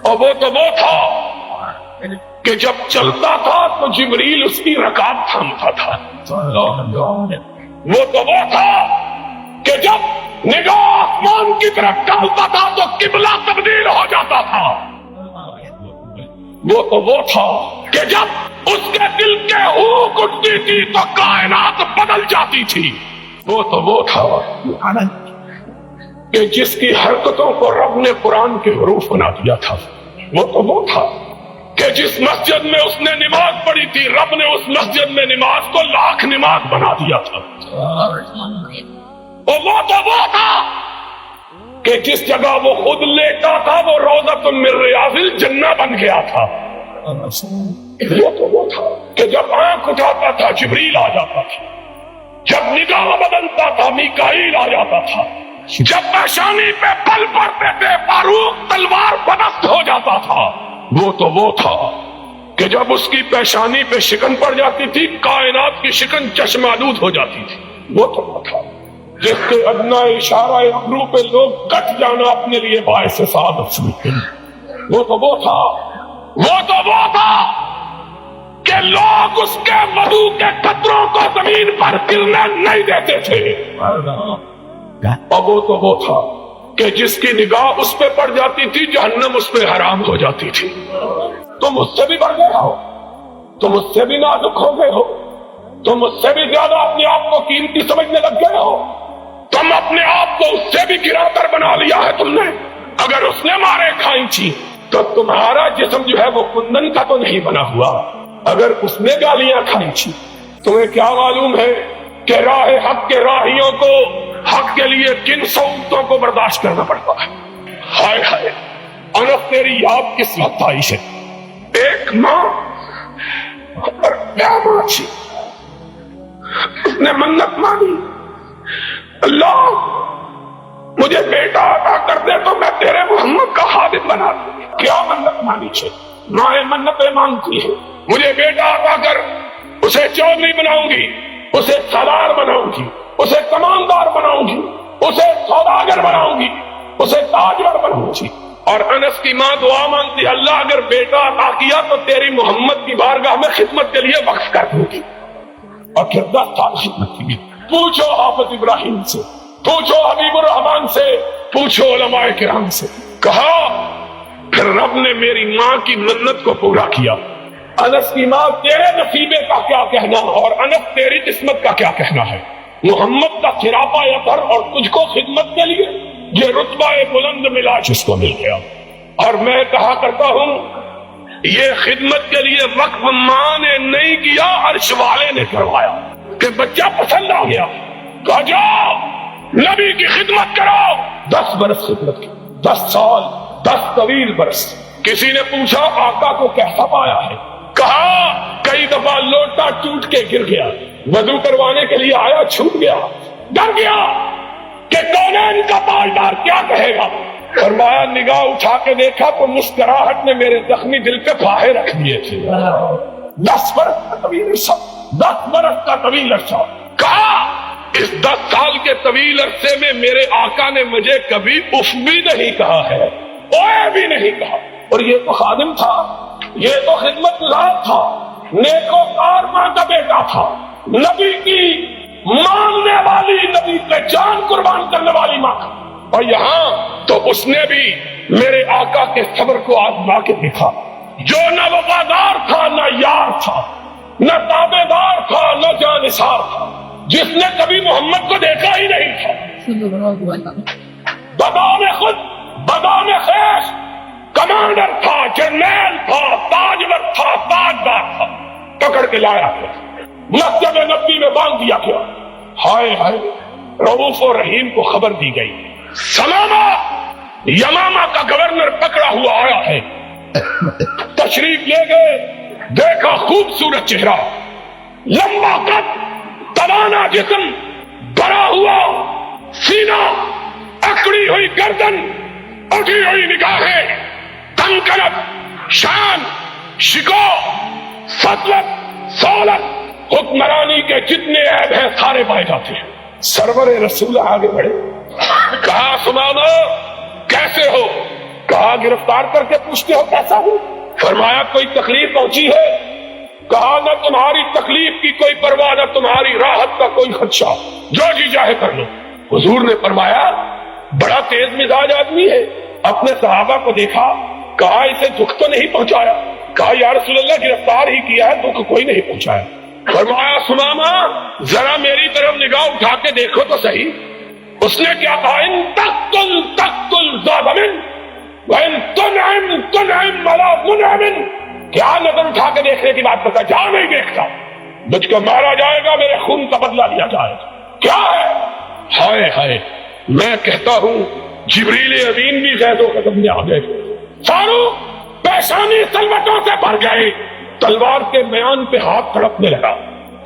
اور وہ تو وہ تھا کہ جب چلتا تھا تو جبریل اس کی رکاب تھامتا تھا. وہ تو وہ تھا کہ جب نگاہ آسمان کی طرف ڈالتا تھا تو قبلہ تبدیل ہو جاتا تھا. وہ تو وہ تھا کہ جب اس کے دل کے ہوک اٹھتی تھی تو کائنات بدل جاتی تھی. وہ تو وہ تھا کہ جس کی حرکتوں کو رب نے قرآن کے حروف بنا دیا تھا. وہ تو وہ تھا کہ جس مسجد میں اس نے نماز پڑھی تھی رب نے اس مسجد میں نماز کو 1,00,000 نماز بنا دیا تھا. اور وہ تو وہ تھا کہ جس جگہ وہ خود لیٹا تھا وہ روضۃ من ریاض الجنہ بن گیا تھا. وہ تو وہ تھا کہ جب آنکھ اٹھاتا تھا جبریل آ جاتا تھا, جب نگاہ بدلتا تھا میکائیل آ جاتا تھا, جب پیشانی پہ پل پڑتے تھے فاروق تلوار بدست ہو جاتا تھا. وہ تو وہ تھا کہ جب اس کی پیشانی پہ شکن پڑ جاتی تھی کائنات کی شکن چشمالود ہو جاتی تھی. وہ تو وہ تھا جس کے ادنا اشارہ ابرو پہ لوگ کٹ جانا اپنے لیے باعث سعادت سمجھتے ہیں. وہ تو وہ تھا, وہ تو وہ تھا کہ لوگ اس کے مدعو کے قطروں کو زمین پر گرنے نہیں دیتے تھے. اور وہ تو وہ تھا کہ جس کی نگاہ اس پہ پڑ جاتی تھی جہنم اس پہ حرام ہو جاتی تھی. تم اس سے بھی بڑھ گئے ہو, تم اس سے بھی نازک ہو گئے ہو, تم اس سے بھی زیادہ اپنے آپ کو قیمتی سمجھنے لگ گئے ہو, تم اپنے آپ کو اس سے بھی گرا کر بنا لیا ہے تم نے. اگر اس نے مارے کھائی تھی تو تمہارا جسم جو ہے وہ کندن کا تو نہیں بنا ہوا. اگر اس نے گالیاں کھائی تھی تمہیں کیا معلوم ہے کہ راہ حق کے راہیوں کو حق کے لیے کن صعوبتوں کو برداشت کرنا پڑتا ہے. ہائے ہائے انس تیری یاد کس وقت آئی ہے. ایک ماں اور کیا ماں تھی, اس نے منت مانی اللہ مجھے بیٹا عطا کر دے تو میں تیرے محمد کا خادم بنا دوں. کیا منت مانی ہے, ماں منتیں مانگتی ہے مجھے بیٹا عطا کر, اسے چودھری بناؤں گی, اسے سالار بناؤں گی, اسے کماندار بناؤں گی, اسے سوداگر بناؤں گی, اسے تاجور بناؤں گی. اور انس کی ماں دعا مانگتی اللہ اگر بیٹا عطا کیا تو تیری محمد کی بارگاہ میں خدمت کے لیے وقف کر دوں گی. اور 10 سال خدمت کی. پوچھو حافظ ابراہیم سے, پوچھو حبیب الرحمان سے, پوچھو علماء کرام سے. کہا پھر رب نے میری ماں کی منت کو پورا کیا. انس کی ماں تیرے نصیبے کا کیا کہنا اور انس تیری قسمت کا کیا کہنا ہے. محمد کا خرابہ اثر اور تجھ کو خدمت کے لیے یہ رتبہ بلند ملا جس کو مل گیا. اور میں کہا کرتا ہوں یہ خدمت کے لیے وقف ماں نے نہیں کیا عرش والے نے کروایا کہ بچہ پسند آ گیا کہا جاؤ نبی کی خدمت کرو. 10 برس خدمت کی, 10 سال, 10 طویل برس. کسی نے پوچھا آقا کو کیسا پایا ہے, کہا کئی دفعہ لوٹا ٹوٹ کے گر گیا, وضو کروانے کے لیے آیا چھوٹ گیا, ڈر گیا کہ کونین کا تاجدار کیا کہے گا. فرمایا نگاہ اٹھا کے دیکھا تو مسکراہٹ نے میرے زخمی دل پہ پھاہے رکھ دیے تھے. 10 برس کا طویل عرصہ, 10 برس کا طویل عرصہ. کہا اس 10 سال کے طویل عرصے میں میرے آقا نے مجھے کبھی اف بھی نہیں کہا ہے, اوے بھی نہیں کہا. اور یہ تو خادم تھا, یہ تو خدمت گزار تھا, نیکوکار ماں کا بیٹا تھا, نبی کی ماننے والی, نبی پہ جان قربان کرنے والی ماں کا. اور یہاں تو اس نے بھی میرے آقا کے صبر کو آزما کے دیکھا. جو نہ وفادار تھا, نہ یار تھا, نہ تابع دار تھا, نہ جانثار تھا, جس نے کبھی محمد کو دیکھا ہی نہیں تھا. بدان خود, بدان خیش کمانڈر تھا, جرنیل تھا, تاجور تھا, تاجدار تھا. پکڑ کے لایا گیا, مسجد نبوی میں باندھ دیا گیا. ہائے ہائے رؤوف و رحیم کو خبر دی گئی سلامہ یمامہ کا گورنر پکڑا ہوا آیا ہے. تشریف لے گئے, دیکھا خوبصورت چہرہ, لمبا قد, توانا جسم, بڑا ہوا سینہ, اکڑی ہوئی گردن, اٹھی ہوئی نگاہیں, تنکرت, شان, شکو, سطوت, سولت, حکمرانی کے جتنے عیب ہیں سارے پائے جاتے ہیں. سرور رسول آگے بڑھے, کہا سماما کیسے ہو, کہا گرفتار کر کے پوچھتے ہو کیسا ہوں؟ فرمایا کوئی تکلیف پہنچی ہے؟ کہا نہ تمہاری تکلیف کی کوئی پرواہ نہ تمہاری راحت کا کوئی خدشہ، جو جی چاہے کر لو۔ حضور نے فرمایا بڑا تیز مزاج آدمی ہے، اپنے صحابہ کو دیکھا، کہا اسے دکھ تو نہیں پہنچایا؟ کہا یا رسول اللہ گرفتار ہی کیا ہے، دکھ کوئی نہیں پہنچایا۔ فرمایا سمامہ ذرا میری طرف نگاہ اٹھا کے دیکھو تو صحیح۔ اس نے کیا کہا؟ ان تقتل تقتل ظالمن وان تنعم تنعم ولا منعم۔ کیا نظر اٹھا کے دیکھنے کی بات کرتا؟ جا نہیں دیکھتا، مجھ کو مارا جائے گا، میرے خون کا بدلہ لیا جائے گا۔ کیا ہے؟ ہائے ہائے، میں کہتا ہوں جبریل امین بھی زید و قدم میں آ گئے، فاروق پیشانی تلوٹوں سے بھر گئے، تلوار کے میان پہ ہاتھ تڑپنے لگا،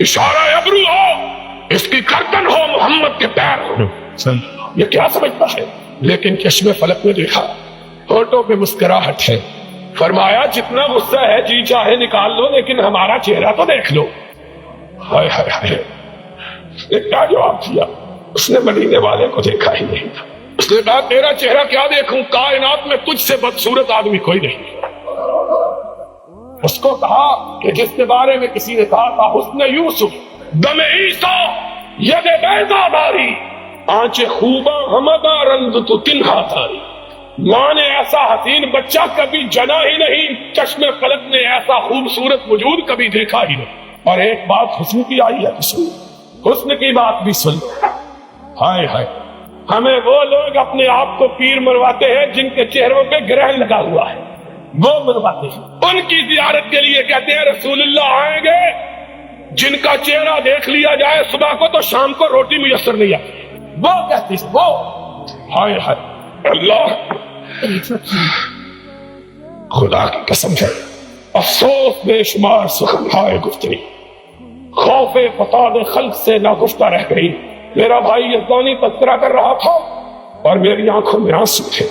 اشارہ ابرو ہو، اس کی گردن ہو، محمد کے پیر ہو۔ یہ کیا سمجھتا ہے؟ لیکن چشم فلک نے دیکھا، ہونٹوں پہ مسکراہٹ ہے۔ فرمایا جتنا غصہ ہے جی چاہے نکال لو، لیکن ہمارا چہرہ تو دیکھ لو۔ ہائے ہائے ہائے، اس نے کیا جواب دیا؟ اس نے مدینے والے کو دیکھا ہی نہیں تھا۔ اس نے کہا تیرا چہرہ کیا دیکھوں، کائنات میں تجھ سے بدصورت آدمی کوئی نہیں۔ اس کو کہا کہ جس کے بارے میں کسی نے کہا تھا حسن یوسف دم عیسیٰ ید بیضا داری، آنچ خوباں ہمدا رند تو تنہا تاری۔ ماں نے ایسا حسین بچہ کبھی جنا ہی نہیں، چشم فلک نے ایسا خوبصورت وجود کبھی دیکھا ہی نہیں۔ اور ایک بات حسن کی آئی ہے، حسن کی بات بھی سن۔ ہائے ہائے، ہمیں وہ لوگ اپنے آپ کو پیر مرواتے ہیں جن کے چہروں پہ گرہن لگا ہوا ہے، وہ مرواتے ہیں، ان کی زیارت کے لیے کہتے ہیں رسول اللہ آئیں گے، جن کا چہرہ دیکھ لیا جائے صبح کو تو شام کو روٹی میسر نہیں آتی، وہ کہتے ہیں وہ۔ ہائے ہائے، اللہ خدا کی قسم ہے، افسوس بے شمار سخنہائے گفتگی خوف فساد خلق سے ناگفتہ رہ گئی۔ میرا بھائی یزدانی تذکرہ کر رہا تھا اور میری آنکھوں میں آنسو تھے۔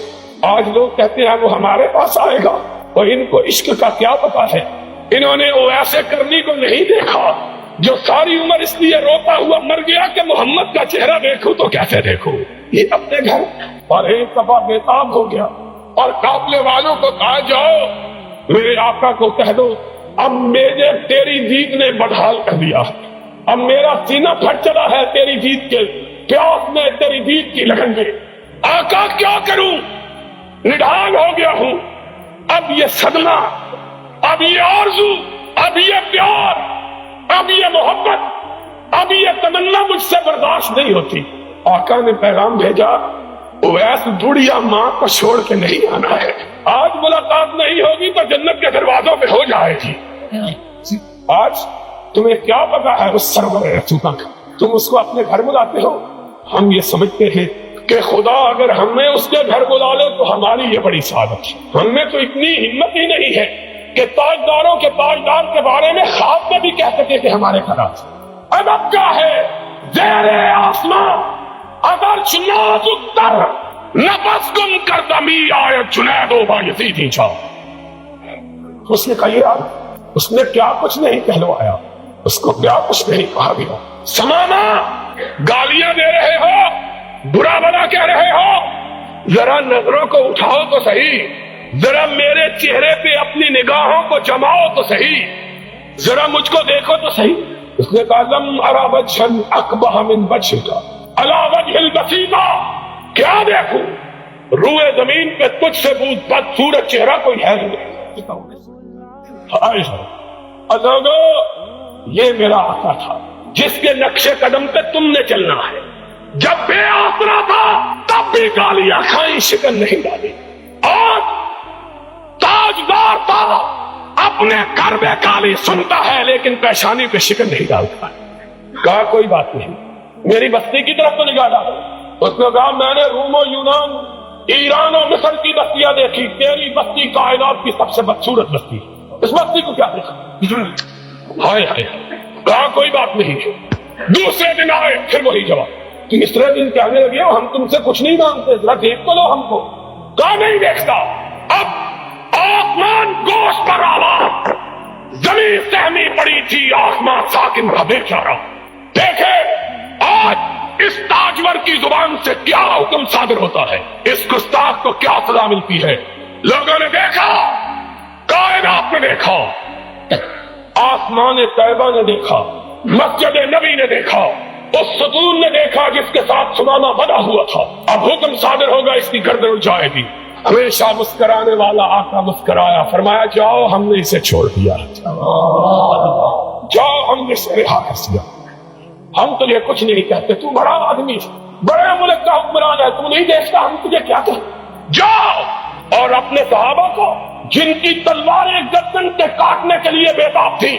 آج لوگ کہتے ہیں وہ ہمارے پاس آئے گا، اور ان کو عشق کا کیا پتا ہے؟ انہوں نے وہ ایسے کرنی کو نہیں دیکھا جو ساری عمر اس لیے روتا ہوا مر گیا کہ محمد کا چہرہ دیکھوں تو کیسے دیکھوں۔ یہ اپنے گھر اور ایک دفعہ بےتاب ہو گیا اور قافلے والوں کو کہا جاؤ میرے آقا کو کہہ دو اب میرے تیری جیت نے بدحال کر دیا، اب میرا سینہ پھٹ چلا ہے تیری جیت کے پیاس میں، تیری جیت کی لگن میں۔ آقا کیا کروں، نڈھال ہو گیا ہوں، اب یہ صدمہ، اب یہ آرزو، اب یہ پیار، اب یہ محبت، اب یہ تمنا مجھ سے برداشت نہیں ہوتی۔ آقا نے پیغام بھیجا اویس بڑھیا ماں کو چھوڑ کے نہیں آنا ہے، آج ملاقات نہیں ہوگی تو جنت کے دروازوں پہ ہو جائے گی۔ آج تمہیں کیا پتا ہے اس سرور رسولہ کا، تم اس کو اپنے گھر بلاتے ہو۔ ہم یہ سمجھتے ہیں کہ خدا اگر ہمیں اس کے گھر بلا لے تو ہماری یہ بڑی سعادت ہے۔ ہم میں تو اتنی ہمت ہی نہیں ہے کہ تاجداروں کے تاجدار کے بارے میں خواب میں بھی کہہ سکے کہ ہمارے گھر آ جائے۔ ادب کیا ہے زیر آسمان اگر نازک تر نفس گم کر دمی آئے جنید و بایزید ہی جاؤ۔ اس نے کہا یار اس نے کیا کچھ نہیں کہلوایا، اس کو کیا کچھ نہیں کہا گیا۔ سماما گالیاں دے رہے ہو، برا بلا کہہ رہے ہو، ذرا نظروں کو اٹھاؤ تو صحیح، ذرا میرے چہرے پہ اپنی نگاہوں کو جماؤ تو صحیح، ذرا مجھ کو دیکھو تو صحیح۔ اس نے کہا لم ارا وجہن اقبح من وجہک علی وجہ البسیطہ، کیا دیکھوں روئے زمین پہ تجھ سے بدصورت چہرہ کوئی ہے نہیں۔ لوگو یہ میرا آقا تھا جس کے نقش قدم پہ تم نے چلنا ہے، جب بے آسرا تھا تب بھی گالیاں کھائیں شکن نہیں ڈالی، آج تاجدار تھا اپنے گھر میں گالی سنتا ہے لیکن پیشانی پہ شکن نہیں ڈالتا۔ کہا کوئی بات نہیں، میری بستی کی طرف تو نگاہ ڈالو۔ اس نے کہا میں نے روم و یونان، ایران و مصر کی بستیاں دیکھی، تیری بستی کائنات کی سب سے بدصورت بستی، اس بستی کو کیا دیکھا؟ ہائے ہائے، کہا کوئی بات نہیں۔ دوسرے دن آئے پھر وہی جواب، تیسرے دن کہنے لگے ہم تم سے کچھ نہیں مانگتے، ذرا دیکھ تو لو ہم کو۔ کہا نہیں دیکھتا۔ اب آسمان گوشت پر آواز، زمین سہمی پڑی تھی، آسمان ساکن کا بیچارہ۔ دیکھے آج اس تاجور کی زبان سے کیا حکم صادر ہوتا ہے، اس گستاخ کو کیا سزا ملتی ہے۔ لوگوں نے دیکھا، کائنات نے دیکھا، آسمان طیبہ نے دیکھا، مسجد نبی نے دیکھا، اس ستون نے دیکھا جس کے ساتھ ثمامہ بنا ہوا تھا۔ اب حکم صادر ہوگا، اس کی گردن اٹھ جائے گی۔ ہمیشہ مسکرانے والا آقا مسکرایا، فرمایا جاؤ ہم نے اسے چھوڑ دیا، جاؤ ہم نے اسے رہا کر دیا، ہم تجھے کچھ نہیں کہتے، تو بڑا آدمی بڑے ملک کا حکمران ہے، تو نہیں دیکھتا ہم تجھے کیا کہتے؟ جاؤ اور اپنے صحابہ کو جن کی تلواریں گردن کے کاٹنے کے لیے بےتاب تھی،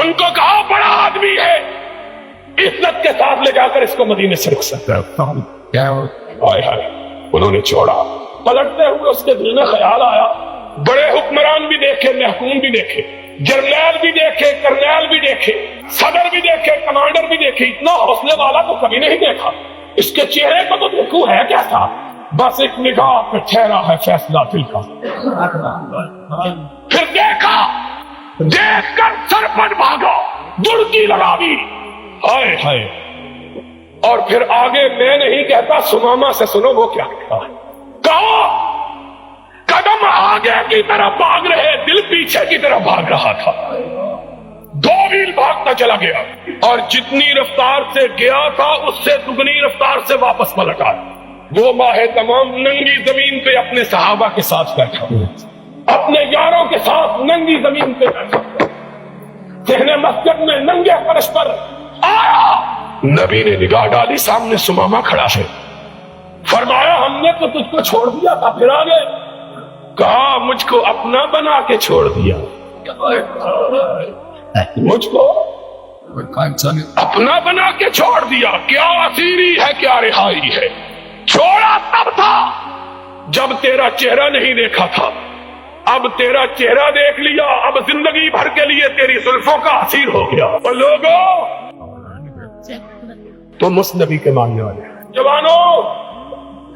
ان کو کہا بڑا آدمی ہے، عزت کے ساتھ لے جا کر اس کو مدینے سے رکھ سکتا ہے۔ انہوں نے چھوڑا۔ پلٹتے ہوئے اس کے دل میں خیال آیا، بڑے حکمران بھی دیکھے، محکوم بھی دیکھے، جرنیل بھی دیکھے، کرنیل بھی دیکھے، صدر بھی دیکھے، کمانڈر بھی دیکھے، اتنا حوصلے والا تو کبھی نہیں دیکھا۔ اس کے چہرے کو تو دیکھوں ہے کیا تھا، بس ایک نگاہ پہ ٹھہرا ہے فیصلہ دل کا۔ پھر دیکھا، دیکھ کر سر پٹ بھاگا، دڑکی لگا دی، ہائے ہائے۔ اور پھر آگے میں نہیں کہتا، ثمامہ سے سنو وہ کیا کہتا ہے۔ کہا قدم آگے کی طرف بھاگ رہے، دل پیچھے کی طرف بھاگ رہا تھا، 2 میل بھاگتا چلا گیا، اور جتنی رفتار سے گیا تھا اس سے دگنی رفتار سے واپس پلٹ آیا۔ وہ ماہ تمام ننگی زمین پہ اپنے صحابہ کے ساتھ بیٹھا ہوا، اپنے یاروں کے ساتھ ننگی زمین پہ بیٹھا ہوا، صحن مسجد میں ننگے فرش پر آیا۔ نبی نے نگاہ ڈالی، سامنے ثمامہ کھڑا ہے۔ فرمایا ہم نے تو تجھ کو چھوڑ دیا تھا، پھر آگے کہا مجھ کو اپنا بنا کے چھوڑ دیا، مجھ کو اپنا بنا کے چھوڑ دیا۔ کیا اسیری ہے، کیا رہائی ہے۔ چھوڑا تب تھا جب تیرا چہرہ نہیں دیکھا تھا، اب تیرا چہرہ دیکھ لیا، اب زندگی بھر کے لیے تیری زلفوں کا اسیر ہو گیا۔ اور لوگوں تم اس نبی کے ماننے والے ہیں۔ جوانوں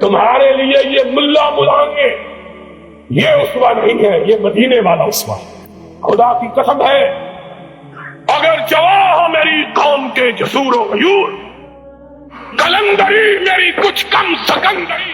تمہارے لیے یہ ملا ملانگے یہ اسوہ نہیں ہے، یہ مدینے والا اسوہ۔ خدا کی قسم ہے اگر جواں ہو میری قوم کے جسور و غیور، کلندری میری کچھ کم سکندری